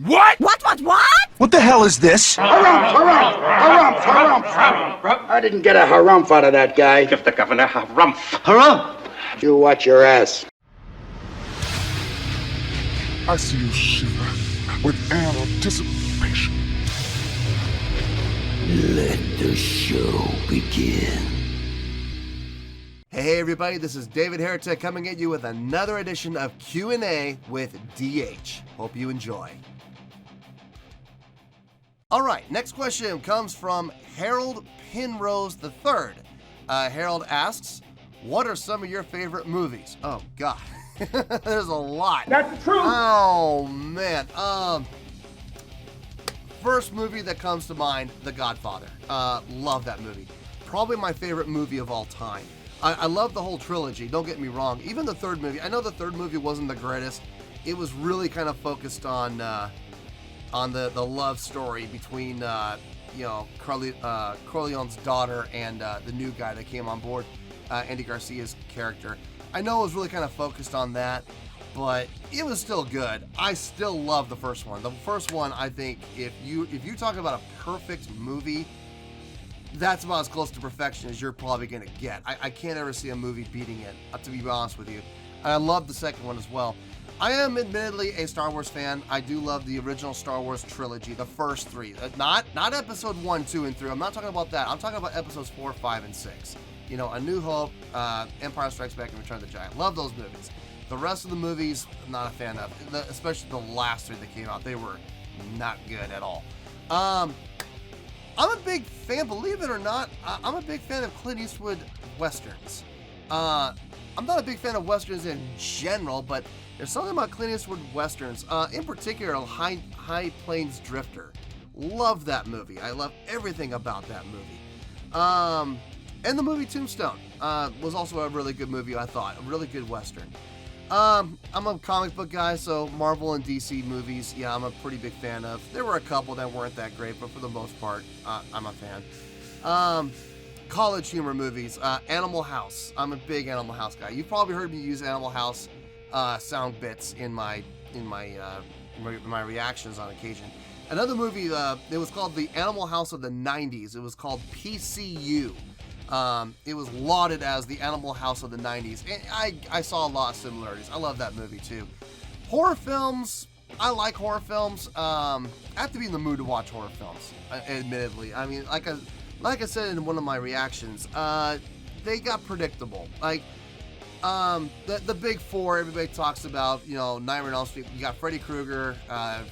What? What? What the hell is this? Harumph. I didn't get a harumph out of that guy. Give the governor harumph. Harumph! You watch your ass. I see you shiver with anticipation. Let the show begin. Hey everybody, this is David Heretic coming at you with another edition of Q&A with DH. Hope you enjoy. Alright, next question comes from Harold Pinrose III. Harold asks, what are some of your favorite movies? Oh god, there's a lot. That's true. Oh man, first movie that comes to mind, The Godfather. Love that movie. Probably my favorite movie of all time. I love the whole trilogy, don't get me wrong. Even the third movie, I know the third movie wasn't the greatest. It was really kind of focused on the love story between, Corleone's daughter and the new guy that came on board, Andy Garcia's character. I know it was really kind of focused on that, but it was still good. I still love the first one. The first one, I think, if you talk about a perfect movie, that's about as close to perfection as you're probably going to get. I can't ever see a movie beating it, to be honest with you. And I love the second one as well. I am admittedly a Star Wars fan. I do love the original Star Wars trilogy, the first three. Not episode 1, 2, and 3. I'm not talking about that. I'm talking about episodes 4, 5, and 6. You know, A New Hope, Empire Strikes Back, and Return of the Giant. Love those movies. The rest of the movies, I'm not a fan of. Especially the last three that came out. They were not good at all. I'm a big fan, believe it or not, I'm a big fan of Clint Eastwood Westerns. I'm not a big fan of Westerns in general, but there's something about Clint Eastwood Westerns, in particular, High Plains Drifter. Love that movie. I love everything about that movie. And the movie Tombstone was also a really good movie, I thought. A really good Western. I'm a comic book guy, so Marvel and DC movies, yeah, I'm a pretty big fan of. There were a couple that weren't that great, but for the most part, I'm a fan. College humor movies, Animal House. I'm a big Animal House guy. You've probably heard me use Animal House sound bits in my reactions on occasion. Another movie, it was called The Animal House of the 90s. It was called PCU. It was lauded as the Animal House of the 90s. And I saw a lot of similarities. I love that movie too. Horror films, I like horror films. I have to be in the mood to watch horror films, admittedly. I mean, like I said in one of my reactions, they got predictable. Like, the big four everybody talks about, Nightmare on Elm Street. You got Freddy Krueger,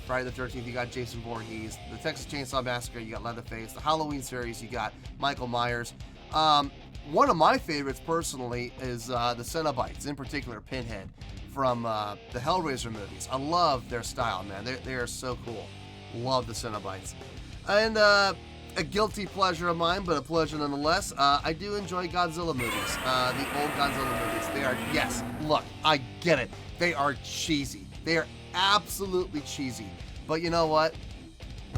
Friday the 13th, you got Jason Voorhees. The Texas Chainsaw Massacre, you got Leatherface. The Halloween series, you got Michael Myers. One of my favorites personally is the Cenobites, in particular Pinhead from the Hellraiser movies. I love their style, man. They are so cool. Love the Cenobites. And a guilty pleasure of mine, but a pleasure nonetheless, I do enjoy Godzilla movies. The old Godzilla movies. They are, yes, look, I get it. They are cheesy. They are absolutely cheesy. But you know what?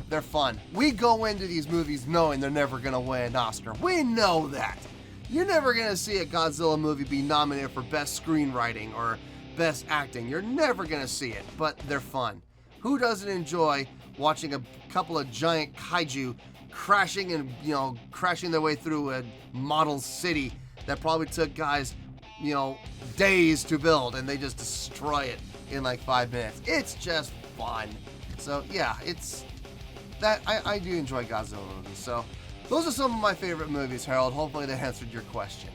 They're fun. We go into these movies knowing they're never going to win an Oscar. We know that. You're never going to see a Godzilla movie be nominated for Best Screenwriting or Best Acting. You're never going to see it, but they're fun. Who doesn't enjoy watching a couple of giant kaiju crashing their way through a model city that probably took guys, days to build, and they just destroy it in like 5 minutes. It's just fun. So yeah, I do enjoy Godzilla movies. So those are some of my favorite movies, Harold. Hopefully that answered your question.